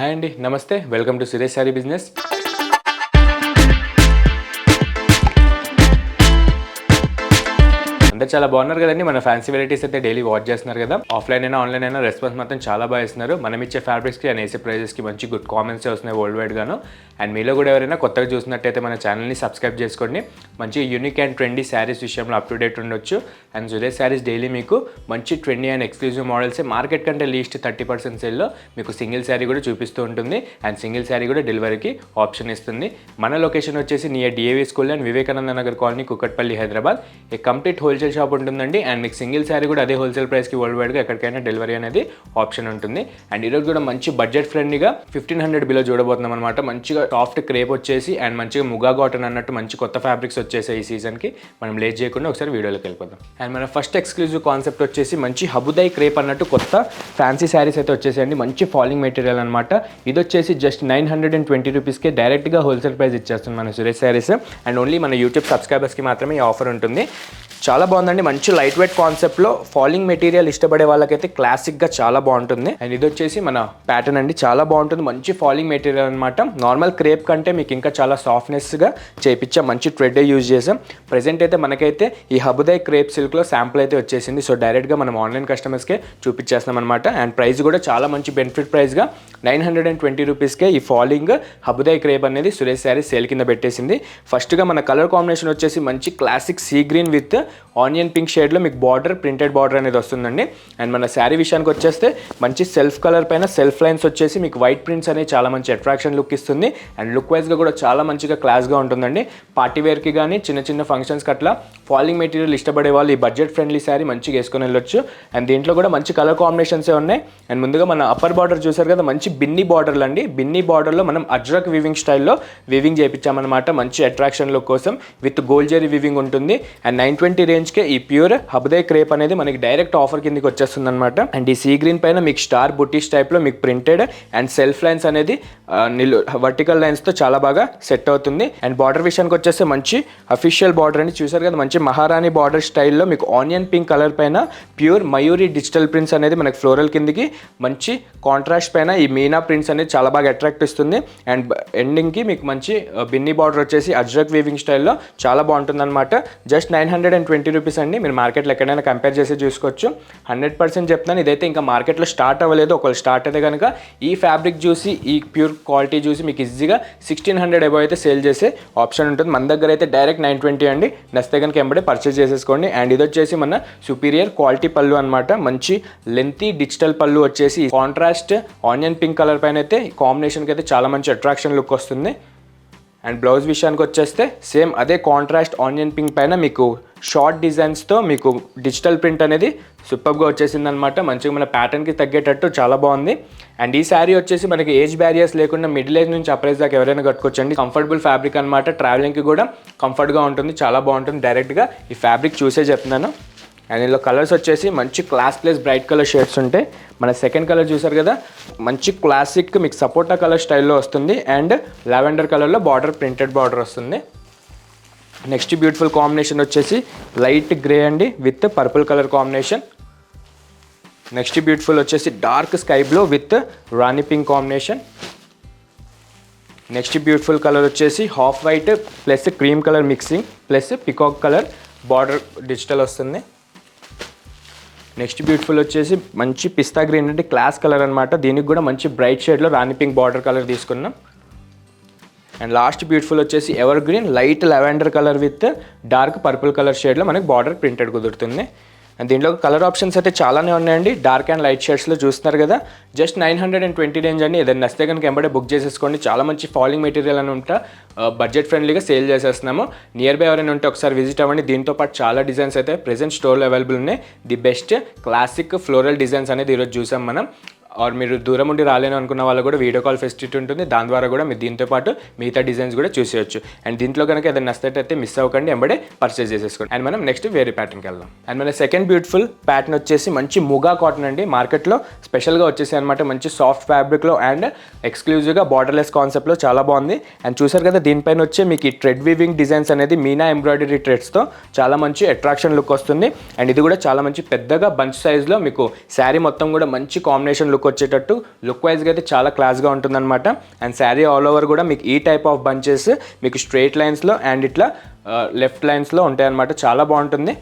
Hi అండి, నమస్తే. Welcome to Suresh sorry business. అందరు చాలా బాగున్నారు కదండి. మన ఫ్యాన్సీ వెరైటీస్ అయితే డైలీ వాచ్ చేస్తున్నారు కదా. ఆఫ్లైన్ అయినా ఆన్లైన్ అయినా రెస్పాన్స్ మాత్రం చాలా బాగా ఇస్తున్నారు. మనం ఇచ్చే ఫ్యాబ్రిక్స్కి అండ్ వేసే ప్రైజెస్కి మంచి గుడ్ కామెంట్స్ వస్తున్నాయి వరల్డ్ వైడ్ గాను. అండ్ మీలో కూడా ఎవరైనా కొత్తగా చూసినట్టయితే మన ఛానల్ని సబ్స్క్రైబ్ చేసుకోండి. మంచి యూనిక్ అండ్ ట్రెండీ శారీస్ విషయంలో అప్ టు డేట్ ఉండొచ్చు. అండ్ సురేష్ శారీస్ డైలీ మీకు మంచి ట్రెండీ అండ్ ఎక్స్క్లూజివ్ మోడల్సే మార్కెట్ కంటే లీస్ట్ 30% సేల్లో మీకు సింగిల్ శారీ కూడా చూపిస్తూ ఉంటుంది. అండ్ సింగిల్ శారీ కూడా డెలివరీకి ఆప్షన్ ఇస్తుంది. మన లొకేషన్ వచ్చేసి near DAV school and Vivekananda Nagar colony, Kukatpally, Hyderabad. A complete wholesale shop ఉంటుందండి. అండ్ మీకు సింగిల్ శారీ కూడా అదే హోల్సేల్ ప్రైస్కి వరల్డ్ వైడ్గా ఎక్కడికైనా డెలివరీ అనేది ఆప్షన్ ఉంటుంది. అండ్ ఈరోజు కూడా మంచి బడ్జెట్ ఫ్రెండ్లీగా 1500 బిలో చూడబోతున్నాం అనమాట. మంచిగా సాఫ్ట్ క్రేప్ వచ్చేసి అండ్ మంచిగా ముగా కాటన్ అన్నట్టు మంచి కొత్త ఫ్యాబ్రిక్స్ వచ్చేసాయి ఈ సీజన్కి. మనం లేట్ చేయకుండా ఒకసారి వీడియోలోకి వెళ్ళిపోతాం. అండ్ మన ఫస్ట్ ఎక్స్క్లూజివ్ కాన్సెప్ట్ వచ్చేసి మంచి హబుదాయ్ క్రేప్ అన్నట్టు కొత్త ఫ్యాన్సీ శారీస్ అయితే వచ్చేసాయండి. మంచి ఫాలింగ్ మెటీరియల్ అనమాట. ఇది వచ్చేసి జస్ట్ 920 రూపీస్కే డైరెక్ట్గా హోల్సేల్ ప్రైస్ ఇచ్చేస్తుంది మన సురేష్ శారీస్. అండ్ ఓన్లీ మన యూట్యూబ్ సబ్స్క్రైబర్స్కి మాత్రమే ఈ ఆఫర్ ఉంటుంది. చాలా బాగుందండి. మంచి లైట్ వెయిట్ కాన్సెప్ట్లో ఫాలింగ్ మెటీరియల్ ఇష్టపడే వాళ్ళకైతే క్లాసిక్గా చాలా బాగుంటుంది. అండ్ ఇది వచ్చేసి మన ప్యాటర్న్ అండి, చాలా బాగుంటుంది. మంచి ఫాలింగ్ మెటీరియల్ అనమాట. నార్మల్ క్రేప్ కంటే మీకు ఇంకా చాలా సాఫ్ట్నెస్గా చేయించాం. మంచి థ్రెడ్ యూజ్ చేసాం. ప్రెజెంట్ అయితే మనకైతే ఈ హబుదాయ్ క్రేప్ సిల్క్లో శాంపుల్ అయితే వచ్చేసింది. సో డైరెక్ట్గా మనం ఆన్లైన్ కస్టమర్స్కే చూపించేస్తాం అనమాట. అండ్ ప్రైస్ కూడా చాలా మంచి బెనిఫిట్ ప్రైస్గా 920 రూపీస్కే ఈ ఫాలింగ్ హబుదాయ్ క్రేప్ అనేది సురేష్ శారీ సేల్ కింద పెట్టేసింది. ఫస్ట్గా మన కలర్ కాంబినేషన్ వచ్చేసి మంచి classic sea green with onion pink షేడ్లో మీకు బార్డర్, ప్రింటెడ్ బార్డర్ అనేది వస్తుందండి. అండ్ మన శారీ విషయానికి వచ్చేస్తే మంచి సెల్ఫ్ కలర్ పైన సెల్ఫ్ లైన్స్ వచ్చేసి మీకు వైట్ ప్రింట్స్ అనేవి చాలా మంచి అట్రాక్షన్ లుక్ ఇస్తుంది. అండ్ లుక్ వైజ్గా కూడా చాలా మంచిగా క్లాస్గా ఉంటుందండి. పార్టీ వేర్కి కానీ చిన్న చిన్న ఫంక్షన్స్కి అట్లా ఫాలింగ్ మెటీరియల్ ఇష్టపడే వాళ్ళు ఈ బడ్జెట్ ఫ్రెండ్లీ శారీ మంచిగా వేసుకొని వెళ్ళొచ్చు. అండ్ దీంట్లో కూడా మంచి కలర్ కాంబినేషన్సే ఉన్నాయి. అండ్ ముందుగా మన అప్పర్ బార్డర్ చూసారు కదా, మంచి బిన్నీ బార్డర్లు అండి. బిన్నీ బార్డర్లో మనం అజ్రక్ వివింగ్ స్టైల్లో వివింగ్ చేయించామన్నమాట. మంచి అట్రాక్షన్ లుక్ కోసం విత్ గోల్డ్ జెరీ వివింగ్ ఉంటుంది. అండ్ 920 రేంజ్కే ఈ ప్యూర్ హబుదాయ్ క్రేప్ అనేది మనకి డైరెక్ట్ ఆఫర్ కిందకి వచ్చేస్తుంది అనమాట. అండ్ ఈ సీ గ్రీన్ పైన మీకు స్టార్ బుటీస్ టైప్లో మీకు ప్రింటెడ్ అండ్ సెల్ఫ్ లైన్స్ అనేది వర్టికల్ లైన్స్తో చాలా బాగా సెట్ అవుతుంది. అండ్ బార్డర్ విషయానికి వచ్చేస్తే మంచి అఫీషియల్ బార్డర్ అని చూసారు కదా, మంచి మహారాణి బార్డర్ స్టైల్లో మీకు ఆనియన్ పింక్ కలర్ పైన ప్యూర్ మయూరి డిజిటల్ ప్రింట్స్ అనేది మనకి ఫ్లోరల్ కిందికి మంచి కాంట్రాస్ట్ పైన ఈ మీనా ప్రింట్స్ అనేది చాలా బాగా అట్రాక్ట్ ఇస్తుంది. అండ్ ఎండింగ్కి మీకు మంచి బిన్నీ బార్డర్ వచ్చేసి అజ్రక్ వీవింగ్ స్టైల్లో చాలా బాగుంటుంది అనమాట. జస్ట్ 920 రూపీస్ అండి. మీరు మార్కెట్లో ఎక్కడైనా కంపేర్ చేసి చూసుకోవచ్చు. 100% చెప్తాను, ఇదైతే ఇంకా మార్కెట్లో స్టార్ట్ అవ్వలేదు. ఒకవేళ స్టార్ట్ అయితే కనుక ఈ ఫ్యాబ్రిక్ చూసి ఈ ప్యూర్ క్వాలిటీ చూసి మీకు ఈజీగా 1600 అబౌవ్ అయితే సేల్ చేసే ఆప్షన్ ఉంటుంది. మన దగ్గర అయితే డైరెక్ట్ 920 అండి. నచ్చితే కనుక ఎంబడే పర్చేస్ చేసేసుకోండి. అండ్ ఇది వచ్చేసి మన సుపీరియర్ క్వాలిటీ పళ్ళు అనమాట. మంచి లెంతీ డిజిటల్ పళ్ళు వచ్చేసి కాంట్రాస్ట్ ఆనియన్ పింక్ కలర్ పైన అయితే కాంబినేషన్కి అయితే చాలా మంచి అట్రాక్షన్ లుక్ వస్తుంది. అండ్ బ్లౌజ్ విషయానికి వచ్చేస్తే సేమ్ అదే కాంట్రాస్ట్ ఆనియన్ పింక్ పైన మీకు షార్ట్ డిజైన్స్తో మీకు డిజిటల్ ప్రింట్ అనేది సూపర్గా వచ్చేసింది అనమాట. మంచిగా మన ప్యాటర్న్కి తగ్గేటట్టు చాలా బాగుంది. అండ్ ఈ శారీ వచ్చేసి మనకి ఏజ్ బ్యారియర్స్ లేకుండా మిడిల్ ఏజ్ నుంచి అప్రైజ్ దాకా ఎవరైనా కట్టుకోవచ్చండి. కంఫర్టబుల్ ఫ్యాబ్రిక్ అనమాట. ట్రావెలింగ్కి కూడా కంఫర్ట్గా ఉంటుంది, చాలా బాగుంటుంది. డైరెక్ట్గా ఈ ఫ్యాబ్రిక్ చూసే చెప్తున్నాను. అండ్ ఇందులో కలర్స్ వచ్చేసి మంచి class plus bright colour shades ఉంటాయి. మన సెకండ్ కలర్ చూసారు కదా, మంచి క్లాసిక్ మీకు సపోటా కలర్ స్టైల్లో వస్తుంది. అండ్ లావెండర్ కలర్లో బార్డర్, ప్రింటెడ్ బార్డర్ వస్తుంది. నెక్స్ట్ బ్యూటిఫుల్ కాంబినేషన్ వచ్చేసి లైట్ గ్రే అండి with purple colour combination. Next beautiful వచ్చేసి dark sky blue with rani pink combination. Next beautiful colour వచ్చేసి half white plus cream colour mixing plus peacock colour border digital వస్తుంది. Next beautiful వచ్చేసి మంచి pista green అంటే class colour అనమాట. దీనికి కూడా మంచి బ్రైట్ షేడ్లో రాణి పింక్ బార్డర్ కలర్ తీసుకున్నాం. అండ్ లాస్ట్ బ్యూటిఫుల్ వచ్చేసి ever green light lavender colour with dark purple colour షేడ్లో మనకి బార్డర్ ప్రింటెడ్ కుదురుతుంది. అండ్ దీంట్లో కలర్ ఆప్షన్స్ అయితే చాలానే ఉన్నాయండి. డార్క్ అండ్ లైట్ షేడ్స్లో చూస్తున్నారు కదా. జస్ట్ 920 రేంజ్ అండి. ఏదైనా నచ్చితే కనుక ఎంబడే బుక్ చేసేసుకోండి. చాలా మంచి ఫాలింగ్ మెటీరియల్ అని ఉంటా బడ్జెట్ ఫ్రెండ్లీగా సేల్ చేసేస్తున్నాము. నియర్ బై ఎవరైనా ఉంటే ఒకసారి విజిట్ అవ్వండి. దీంతో పాటు చాలా డిజైన్స్ అయితే ప్రెజెంట్ స్టోర్లో అవైలబుల్ ఉన్నాయి. The best classic floral designs అనేది ఈరోజు చూసాం మనం. ఆర్ మీరు దూరం ఉండి రాలేను అనుకున్న వాళ్ళు కూడా వీడియో కాల్ ఫెసిలిటీ ఉంటుంది. దాని ద్వారా కూడా మీరు దీంతో పాటు మిగతా డిజైన్స్ కూడా చూసేయచ్చు. అండ్ దీంట్లో కనుక ఏదైనా నచ్చినట్టయితే మిస్ అవ్వకండి, ఎంబడే పర్చేస్ చేసేసుకోండి. అండ్ మనం నెక్స్ట్ వేరే ప్యాటర్న్కి వెళ్దాం. అండ్ మన సెకండ్ బ్యూటిఫుల్ ప్యాటర్న్ వచ్చేసి మంచి ముగా కాటన్ అండి. మార్కెట్లో స్పెషల్గా వచ్చేసి అనమాట. మంచి సాఫ్ట్ ఫ్యాబ్రిక్లో అండ్ ఎక్స్క్లూజివ్గా బార్డర్లెస్ కాన్సెప్ట్లో చాలా బాగుంది. అండ్ చూసారు కదా, దీనిపైన వచ్చే మీకు ఈ థ్రెడ్ వీవింగ్ డిజైన్స్ అనేది మీనా ఎంబ్రాయిడరీ థ్రెడ్స్తో చాలా మంచి అట్రాక్షన్ లుక్ వస్తుంది. అండ్ ఇది కూడా చాలా మంచి పెద్దగా బంచ్ సైజ్లో మీకు శారీ మొత్తం కూడా మంచి కాంబినేషన్ లుక్ లుక్ వచ్చేటట్టు లుక్ వైజ్గా అయితే చాలా క్లాస్గా ఉంటుందన్నమాట. అండ్ శారీ ఆల్ ఓవర్ కూడా మీకు ఈ టైప్ ఆఫ్ బంచెస్ మీకు స్ట్రైట్ లైన్స్లో అండ్ ఇట్లా లెఫ్ట్ లైన్స్లో ఉంటాయన్నమాట. చాలా బాగుంటుంది.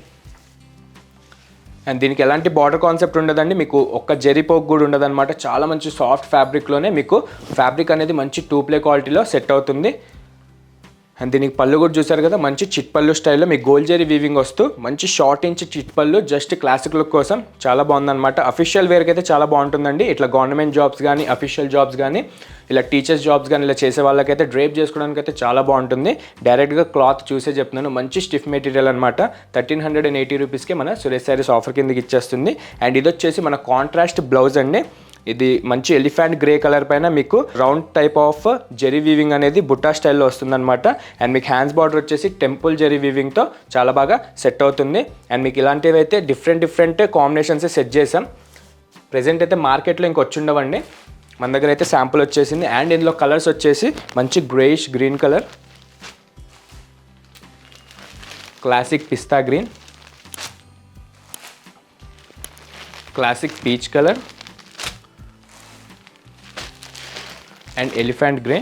అండ్ దీనికి ఎలాంటి బార్డర్ కాన్సెప్ట్ ఉండదండి, మీకు ఒక్క జెరీ పోక్ కూడా ఉండదన్నమాట. చాలా మంచి సాఫ్ట్ ఫ్యాబ్రిక్లోనే మీకు ఫ్యాబ్రిక్ అనేది మంచి 2 క్వాలిటీలో సెట్ అవుతుంది. అండ్ దీనికి పళ్ళు కూడా చూసారు కదా, మంచి చిట్ పళ్ళు స్టైల్లో మీకు గోల్డ్ జెరీ వీవింగ్ వస్తూ మంచి షార్ట్ ఇంచ్ చిట్ పళ్ళు, జస్ట్ క్లాసిక్ లుక్ కోసం చాలా బాగుందన్నమాట. అఫీషియల్ వేర్కి అయితే చాలా బాగుంటుందండి. ఇట్లా గవర్నమెంట్ జాబ్స్ కానీ అఫీషియల్ జాబ్స్ కానీ ఇలా టీచర్స్ జాబ్స్ కానీ ఇలా చేసే వాళ్ళకైతే డ్రేప్ చేసుకోవడానికి అయితే చాలా బాగుంటుంది. డైరెక్ట్గా క్లాత్ చూసే చెప్తున్నాను, మంచి స్టిఫ్ మెటీరియల్ అనమాట. 1380 రూపీస్కి మన సురేష్ శారీస్ ఆఫర్ కిందకి ఇచ్చేస్తుంది. అండ్ ఇది వచ్చేసి మన కాంట్రాస్ట్ బ్లౌజ్ అండి. ఇది మంచి ఎలిఫెంట్ గ్రే కలర్ పైన మీకు round type of zari weaving అనేది బుట్టా స్టైల్లో వస్తుందన్నమాట. అండ్ మీకు హ్యాండ్స్ బార్డర్ వచ్చేసి టెంపుల్ జెరీ వీవింగ్తో చాలా బాగా సెట్ అవుతుంది. అండ్ మీకు ఇలాంటివి అయితే డిఫరెంట్ కాంబినేషన్స్ సెట్ చేసాం. ప్రెజెంట్ అయితే మార్కెట్లో ఇంకొచ్చి ఉండవండి, మన దగ్గర అయితే శాంపుల్ వచ్చేసింది. అండ్ ఇందులో కలర్స్ వచ్చేసి మంచి greyish green colour, classic pista green, classic peach colour and elephant grey.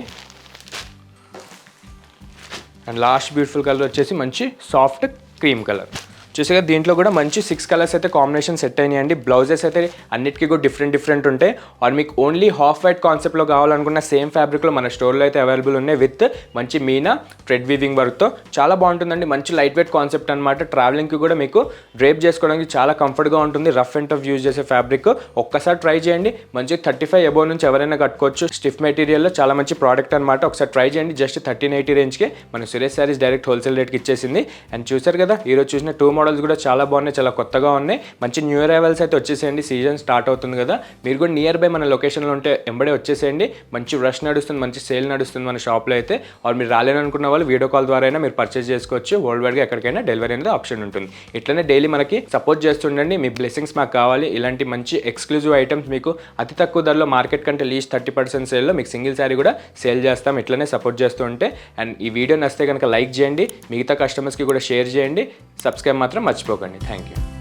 And last beautiful colour వచ్చేసి మంచి సాఫ్ట్ క్రీమ్ కలర్. చూసాక దీంట్లో కూడా మంచి 6 కలర్స్ అయితే కాంబినేషన్ సెట్ అయినాయండి. బ్లౌజెస్ అయితే అన్నిటికీ కూడా డిఫరెంట్ ఉంటాయి. ఆర్ మీకు ఓన్లీ హాఫ్ వైట్ కాన్సెప్ట్లో కావాలనుకున్న సేమ్ ఫ్యాబ్రిక్లో మన స్టోర్లో అయితే అవైలబుల్ ఉన్నాయి విత్ మంచి మీనా థ్రెడ్ వీవింగ్ వర్క్తో. చాలా బాగుంటుందండి. మంచి లైట్ వెయిట్ కాన్సెప్ట్ అనమాట. ట్రావెలింగ్కి కూడా మీకు డ్రేప్ చేసుకోవడానికి చాలా కంఫర్ట్గా ఉంటుంది. రఫ్ అండ్ టఫ్ యూజ్ చేసే ఫ్యాబ్రిక్. ఒక్కసారి ట్రై చేయండి. మంచి 35 అబోవ్ నుంచి ఎవరైనా కట్టుకోవచ్చు. స్టిఫ్ మెటీరియల్లో చాలా మంచి ప్రోడక్ట్ అనమాట. ఒకసారి ట్రై చేయండి. జస్ట్ 1380 రేంజ్కి మన సురేష్ శారీస్ డైరెక్ట్ హోల్సేల్ రేట్కి ఇచ్చేసింది. అండ్ చూసారు కదా, ఈరోజు చూసిన 2 మోడల్స్ కూడా చాలా బాగున్నాయి, చాలా కొత్తగా ఉన్నాయి. మంచి న్యూ అరైవల్స్ అయితే వచ్చేసేయండి. సీజన్ స్టార్ట్ అవుతుంది కదా, మీరు కూడా నియర్ బై మన లొకేషన్లో ఉంటే ఎంబడే వచ్చేసేయండి. మంచి రష్ నడుస్తుంది, మంచి సేల్ నడుస్తుంది మన షాప్లో అయితే. ఆర్ మీరు రాలేననుకున్న వాళ్ళు వీడియో కాల్ ద్వారా అయినా మీరు పర్చేస్ చేసుకోవచ్చు. వరల్డ్ వైడ్గా ఎక్కడికైనా డెలివరీ అనేది ఆప్షన్ ఉంటుంది. ఇట్లనే డైలీ మనకి సపోర్ట్ చేస్తుండండి. మీ బ్లెస్సింగ్స్ మాకు కావాలి. ఇలాంటి మంచి ఎక్స్క్లూజివ్ ఐటమ్స్ మీకు అతి తక్కువ ధరలో మార్కెట్ కంటే లీస్ట్ 30% సేల్లో మీకు సింగిల్ శారీ కూడా సేల్ చేస్తాం. ఇట్లనే సపోర్ట్ చేస్తూ ఉంటే. అండ్ ఈ వీడియో నచ్చితే కనుక లైక్ చేయండి, మిగతా కస్టమర్స్కి కూడా షేర్ చేయండి. సబ్స్క్రైబ్ మాత్రం మర్చిపోకండి. Thank you.